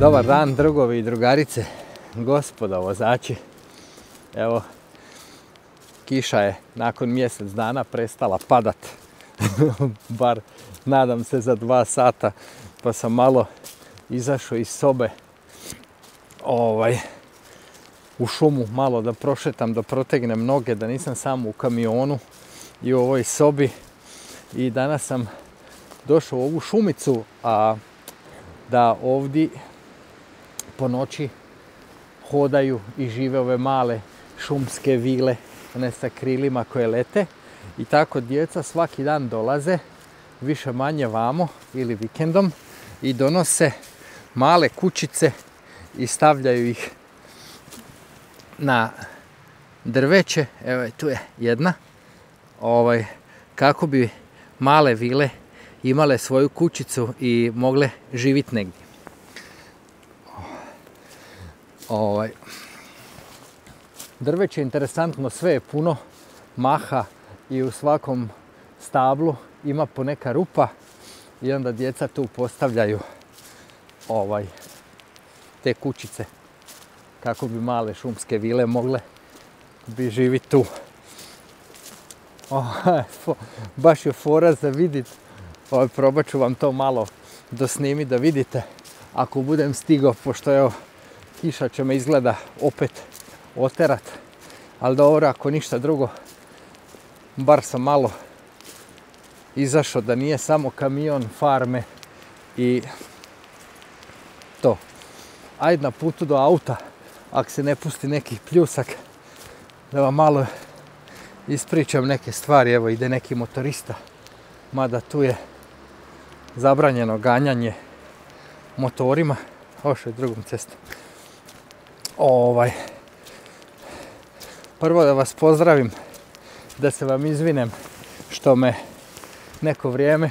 Dobar dan, drugovi i drugarice, gospodo vozači. Evo, kiša je nakon mjesec dana prestala padat. Bar nadam se za 2 sata, pa sam malo izašao iz sobe u šumu malo da prošetam, da protegnem noge, da nisam samo u kamionu i u ovoj sobi. I danas sam došao u ovu šumicu, a da ovdje po noći hodaju i žive ove male šumske vile, one sa krilima koje lete. I tako djeca svaki dan dolaze, više manje vamo ili vikendom, i donose male kućice i stavljaju ih na drveće. Evo, tu je jedna, kako bi male vile imale svoju kućicu i mogle živjeti negdje. Drveće je interesantno, sve je puno maha i u svakom stablu ima po neka rupa i onda djeca tu postavljaju te kućice kako bi male šumske vile mogle bi živjeti tu. Baš je fora za vidjeti. Probat ću vam to malo dosnimiti da vidite ako budem stigao, pošto evo kiša će me izgleda opet oterat, ali dobro, ako ništa drugo, bar sam malo izašao, da nije samo kamion, farme i to. Ajde na putu do auta, ako se ne pusti neki pljusak, da vam malo ispričam neke stvari. Evo, ide neki motorista, mada tu je zabranjeno ganjanje motorima. Ošao je drugom cestom. Prvo da vas pozdravim, da se vam izvinem što me neko vrijeme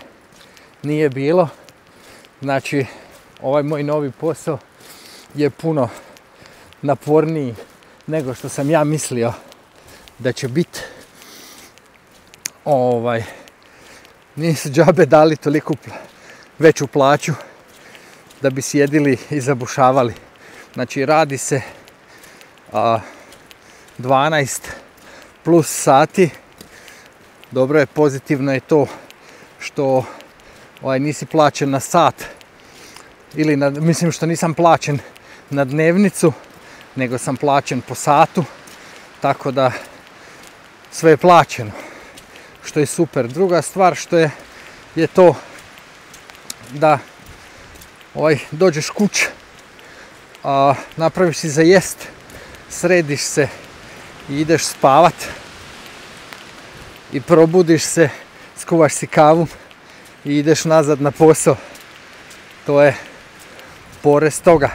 nije bilo. Znači, ovaj moj novi posao je puno naporniji nego što sam ja mislio da će biti. Nisu džabe dali toliko veću plaću da bi sjedili i zabušavali. Znači, radi se 12 plus sati. Dobro je, pozitivno je to što nisi plaćen na sat, ili mislim što nisam plaćen na dnevnicu, nego sam plaćen po satu, tako da sve je plaćeno, što je super. Druga stvar što je to da dođeš kući, napraviš si za jest, središ se i ideš spavat i probudiš se, skuvaš si kavu i ideš nazad na posao. To je porez toga.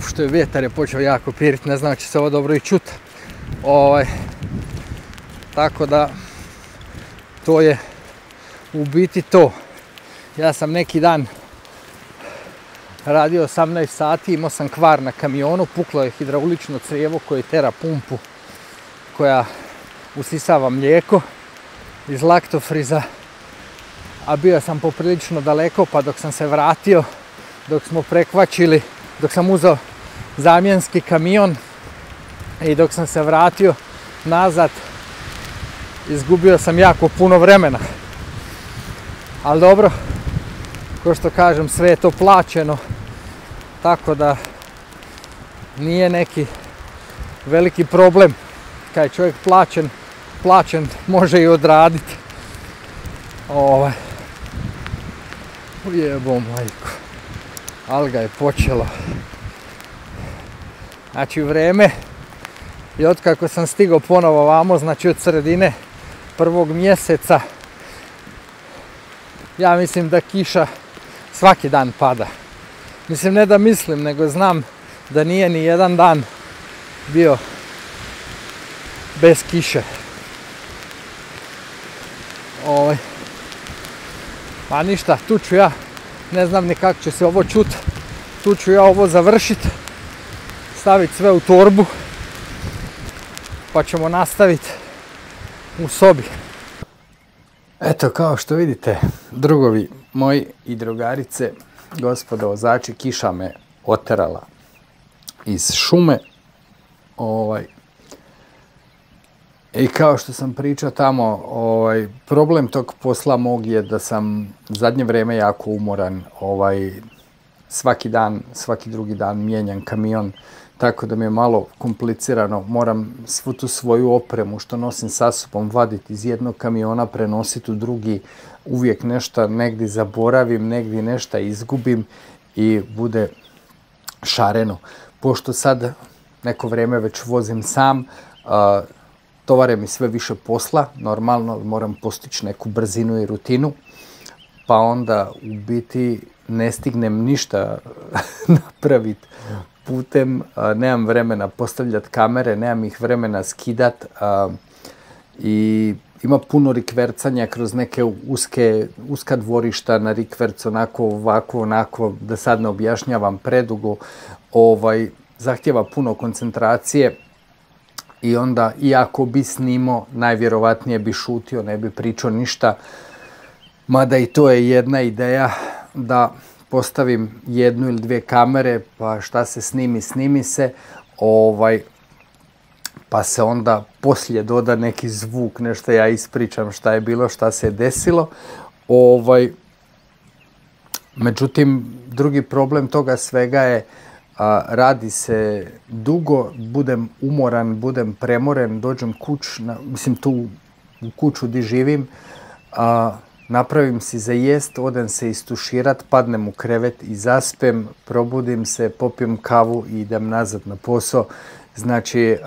Što je vjetar je počeo jako pirit, ne znam će se ovo dobro i čut. Tako da to je u biti to. Ja sam neki dan radio 18 sati, imao sam kvar na kamionu, puklo je hidraulično crijevo koje tera pumpu koja usisava mlijeko iz laktofriza, a bio sam poprilično daleko, pa dok sam se vratio, dok smo prekvačili, dok sam uzeo zamjenski kamion i dok sam se vratio nazad, izgubio sam jako puno vremena. Ali dobro, kao što kažem, sve je to plaćeno, tako da nije neki veliki problem. Kad je čovjek plaćen može i odraditi. Jebo majko, alga je počelo. Znači, vreme i otkako sam stigao ponovo vamo, znači od sredine 1. mjeseca, ja mislim da kiša svaki dan pada. Mislim, ne da mislim, nego znam da nije ni jedan dan bio bez kiše. Pa ništa, tu ću ja, ne znam ni kako će se ovo čut, tu ću ja ovo završiti, staviti sve u torbu, pa ćemo nastaviti u sobi. Eto, kao što vidite, drugovi moji i drugarice, gospodo vozači, kiša me oterala iz šume. I kao što sam pričao tamo, problem tog posla mog je da sam zadnje vrijeme jako umoran. Svaki drugi dan mijenjam kamion, tako da mi je malo komplicirano. Moram svu tu svoju opremu što nosim sa sobom vaditi iz jednog kamiona, prenositi u drugi. Uvijek nešto negdje zaboravim, negdje nešto izgubim i bude šareno. Pošto sad neko vrijeme već vozim sam, tovare mi sve više posla, normalno moram postići neku brzinu i rutinu, pa onda u biti ne stignem ništa napraviti putem, nemam vremena postavljati kamere, nemam ih vremena skidat i ima puno rikvercanja kroz neke uska dvorišta na rikverc, onako, ovako, onako, da sad ne objašnjavam predugo, zahtjeva puno koncentracije i onda, iako bi snimao, najvjerovatnije bi šutio, ne bi pričao ništa, mada i to je jedna ideja, da postavim jednu ili dvije kamere, pa šta se snimi se, pa se onda poslije doda neki zvuk, nešto ja ispričam šta je bilo, šta se je desilo. Međutim, drugi problem toga svega je, radi se dugo, budem umoran, budem premoren, dođem tu u kuću di živim, napravim si za jest, odem se istuširat, padnem u krevet i zaspem, probudim se, popijem kavu i idem nazad na posao. Znači,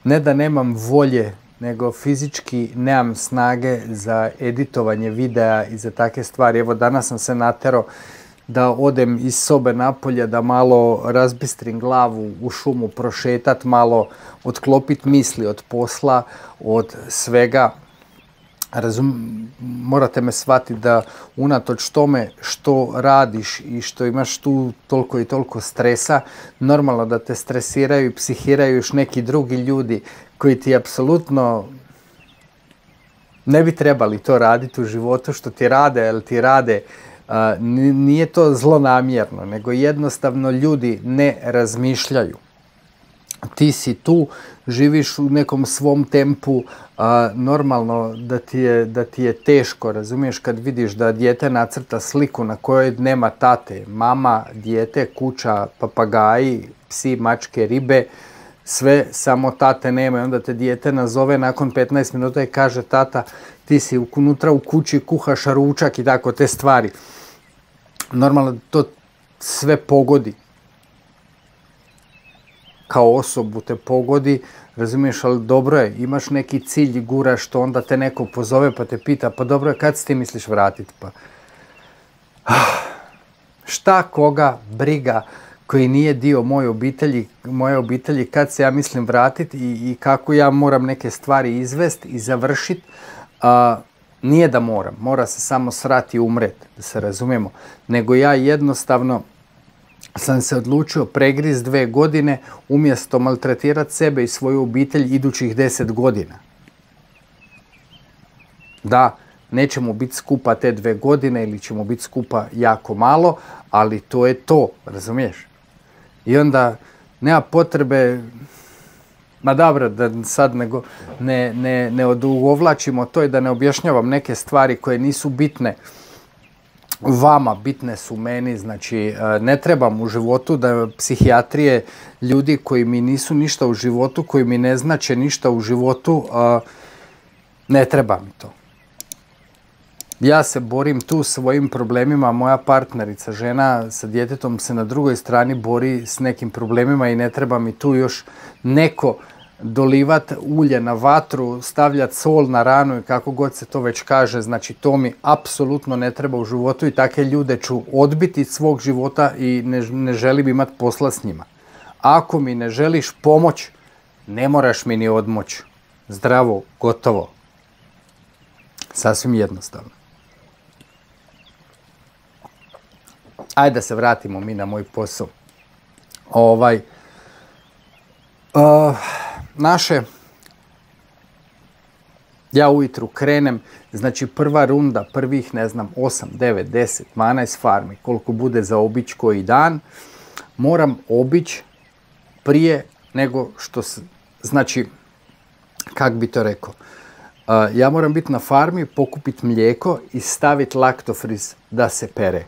ne da nemam volje, nego fizički nemam snage za editovanje videa i za takve stvari. Evo, danas sam se naterao da odem iz sobe napolje, da malo razbistrim glavu, u šumu prošetat, malo otklopit misli od posla, od svega. Morate me shvatiti da unatoč tome što radiš i što imaš tu toliko i toliko stresa, normalno da te stresiraju i psihiraju još neki drugi ljudi koji ti apsolutno ne bi trebali to raditi u životu, što ti rade, jer ti rade. Nije to zlonamjerno, nego jednostavno ljudi ne razmišljaju. Ti si tu, živiš u nekom svom tempu, normalno da ti je teško, razumiješ, kad vidiš da dijete nacrta sliku na kojoj nema tate, mama, dijete, kuća, papagaji, psi, mačke, ribe, sve, samo tate nema, i onda te dijete nazove nakon 15 minuta i kaže: tata, ti si unutra u kući, kuhaš ručak i tako te stvari. Normalno to sve pogodi. Kao osobu te pogodi, razumiješ, ali dobro je, imaš neki cilj i guraš to, onda te neko pozove pa te pita: pa dobro je, kad se ti misliš vratiti? Pa šta koga briga koji nije dio moje obitelji kad se ja mislim vratiti i kako ja moram neke stvari izvesti i završiti. Nije da mora se samo srati i umret, da se razumijemo, nego ja jednostavno sam se odlučio pregriz 2 godine umjesto maltretirati sebe i svoju obitelj idućih 10 godina. Da, nećemo biti skupa te 2 godine ili ćemo biti skupa jako malo, ali to je to, razumiješ? I nema potrebe, ma dobro, da sad ne odugovlačimo to i da ne objašnjavam neke stvari koje nisu bitne vama, bitne su meni. Znači, ne trebam u životu da psihijatrije ljudi koji mi nisu ništa u životu, koji mi ne znače ništa u životu, ne treba mi to. Ja se borim tu svojim problemima, moja partnerica, žena sa djetetom, se na drugoj strani bori s nekim problemima i ne treba mi tu još neko dolivat ulje na vatru, stavljati sol na ranu i kako god se to već kaže. Znači, to mi apsolutno ne treba u životu i takve ljude ću odbiti iz svog života i ne želim imati posla s njima. Ako mi ne želiš pomoć, ne moraš mi ni odmoć. Zdravo, gotovo. Sasvim jednostavno. Ajde da se vratimo mi na moj posao. Ja ujutru krenem, znači prva runda, prvih ne znam 8, 9, 10, 12 farmi, koliko bude za obići koji dan, moram obići prije nego što, znači, kak bi to rekao, ja moram biti na farmi, pokupiti mlijeko i staviti laktofriz da se pere.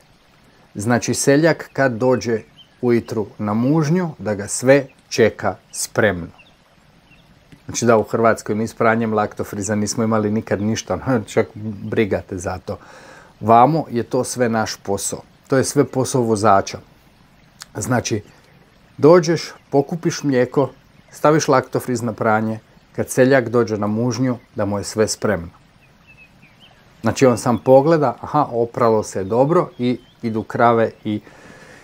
Znači seljak kad dođe ujutru na mužnju, da ga sve čeka spremno. Znači da u Hrvatskoj mi s pranjem laktofriza nismo imali nikad ništa, čak brigate za to. Vamo je to sve naš posao. To je sve posao vozača. Znači, dođeš, pokupiš mlijeko, staviš laktofriz na pranje, kad seljak dođe na mužnju, da mu je sve spremno. Znači on sam pogleda, aha, opralo se dobro i idu krave i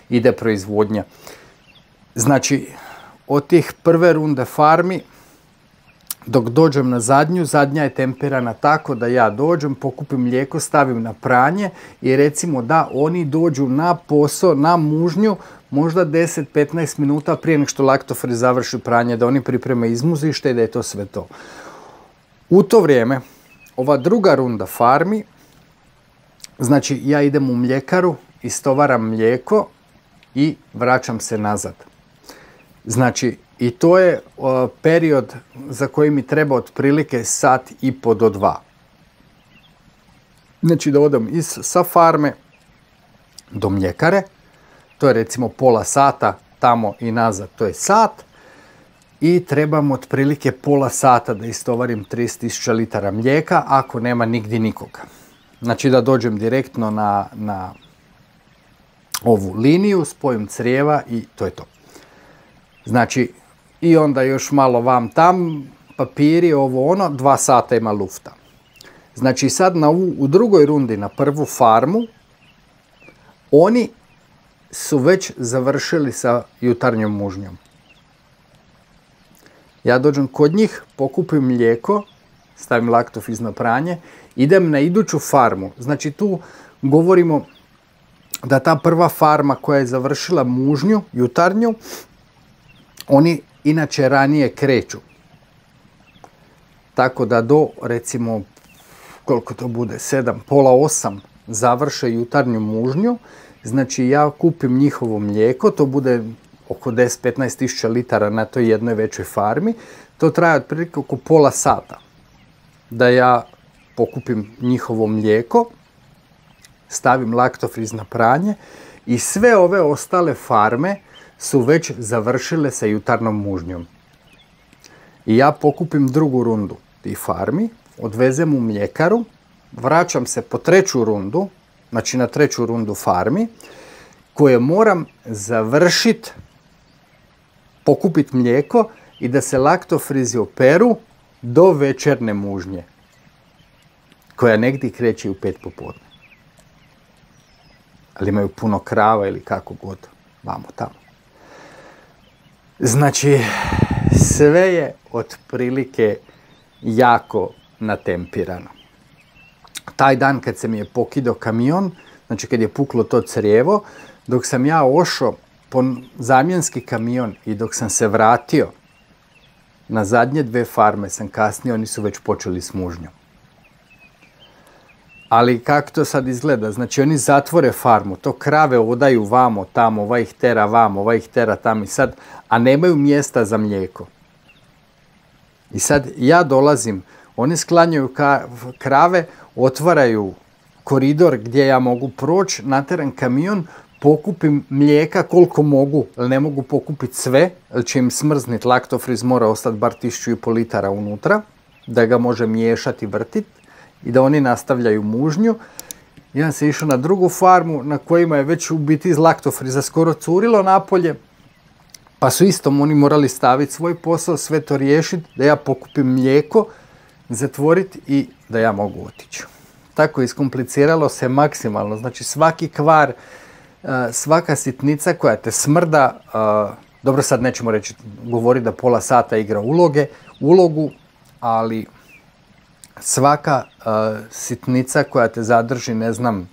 ide proizvodnja. Znači, od tih prve runde farmi, dok dođem na zadnju, zadnja je temperana tako da ja dođem, pokupim mlijeko, stavim na pranje i recimo da oni dođu na posao, na mužnju, možda 10-15 minuta prije nego što laktofriz završi pranje, da oni pripreme izmuzište i da je to sve to. U to vrijeme, ova druga runda farmi, znači ja idem u mljekaru, istovaram mlijeko i vraćam se nazad. Znači, i to je period za koji mi treba otprilike 1,5 do 2. Znači da odem sa farme do mljekare, to je recimo pola sata, tamo i nazad to je sat, i trebam otprilike pola sata da istovarim 30.000 litara mlijeka ako nema nigdje nikoga. Znači da dođem direktno na ovu liniju, spojim crijeva i to je to. Znači, i onda još malo vam tam, papiri, ovo ono, 2 sata ima lufta. Znači sad u drugoj rundi na prvu farmu, oni su već završili sa jutarnjom mužnjom. Ja dođem kod njih, pokupim mlijeko, stavim laktofriz na pranje, idem na iduću farmu. Znači tu govorimo da ta prva farma koja je završila mužnju, jutarnju, oni inače ranije kreću. Tako da do, recimo, koliko to bude, 7, pola 8 završe jutarnju mužnju. Znači ja kupim njihovo mlijeko, to bude oko 10-15 tisuća litara na toj jednoj većoj farmi. To traje otprilike oko pola sata da ja pokupim njihovo mlijeko, stavim laktofriz na pranje i sve ove ostale farme su već završile sa jutarnom mužnjom. I ja pokupim drugu rundu tih farmi, odvezem u mljekaru, vraćam se po treću rundu, znači na treću rundu farmi, koje moram završiti, pokupiti mlijeko i da se laktofrizi operu do večerne mužnje, koja negdje kreće u 5 popodne. Ali imaju puno krava ili kako god, vamo tamo. Znači, sve je otprilike jako natempirano. Taj dan kad se mi je pokidao kamion, znači kad je puklo to crijevo, dok sam ja ošao po zamjenski kamion i dok sam se vratio na zadnje 2 farme sam kasnije, oni su već počeli s mužnjom. Ali kako to sad izgleda? Znači oni zatvore farmu, to krave odaju vamo, tamo, ovaj ih tera vamo, ovaj ih tera tamo i sad, a nemaju mjesta za mlijeko. I sad ja dolazim, oni sklanjaju krave, otvaraju koridor gdje ja mogu proći, nateram kamion, pokupim mlijeka koliko mogu, ali ne mogu pokupiti sve, jer će im smrzniti, laktofriz mora ostati bar 1,5 litara unutra, da ga može miješati i vrtiti i da oni nastavljaju mužnju. Ja sam išao na drugu farmu na kojima je već u biti iz laktofriza skoro curilo napolje, pa su istom oni morali staviti svoj posao, sve to riješiti, da ja pokupim mlijeko, zatvoriti i da ja mogu otići. Tako iskompliciralo se maksimalno, znači svaki kvar, svaka sitnica koja te smrda, dobro sad nećemo reći, govori da pola sata igra ulogu, ali svaka sitnica koja te zadrži, ne znam,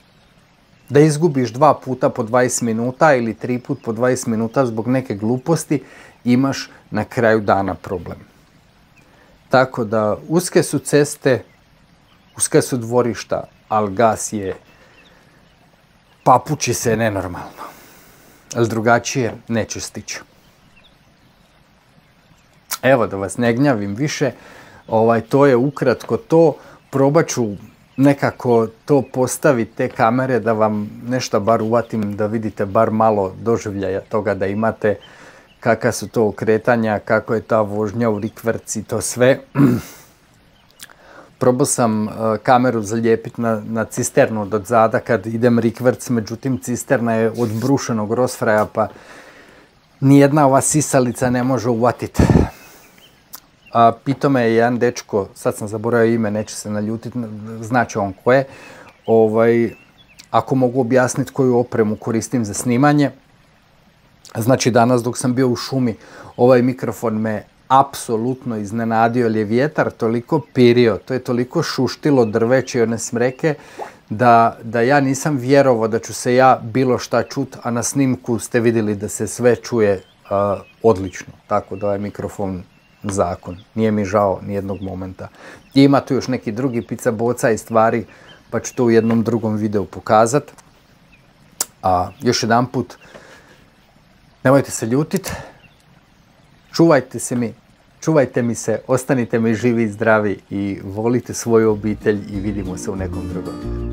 da izgubiš 2 puta po 20 minuta ili 3 puta po 20 minuta zbog neke gluposti, imaš na kraju dana problem. Tako da uske su ceste, uska su dvorišta, ali gas je, papuči se nenormalno. Ali drugačije neće stići. Evo, da vas ne gnjavim više, to je ukratko to. Probat ću nekako to postaviti, te kamere, da vam nešto bar uvatim, da vidite bar malo doživljaja toga, da imate kakva su to okretanja, kako je ta vožnja u rikverc i to sve. Probao sam kameru zalijepiti na cisternu od zada kad idem rikverc, međutim cisterna je od brušenog rosfraja, pa nijedna ova sisalica ne može uvatiti. Pitao me je jedan dečko, sad sam zaboravio ime, neće se naljutiti, znači on ko je, ako mogu objasniti koju opremu koristim za snimanje. Znači danas dok sam bio u šumi, ovaj mikrofon me apsolutno iznenadio, jer je vjetar toliko pirio, to je toliko šuštilo drveće i one smreke, da ja nisam vjerovao da ću se ja bilo šta čut, a na snimku ste vidjeli da se sve čuje odlično, tako da ovaj mikrofon zakon. Nije mi žao nijednog momenta. I ima tu još neki drugi pica boca i stvari, pa ću to u jednom drugom videu pokazat. Još jedan put, nemojte se ljutit, čuvajte mi se, ostanite mi živi i zdravi i volite svoju obitelj i vidimo se u nekom drugom videu.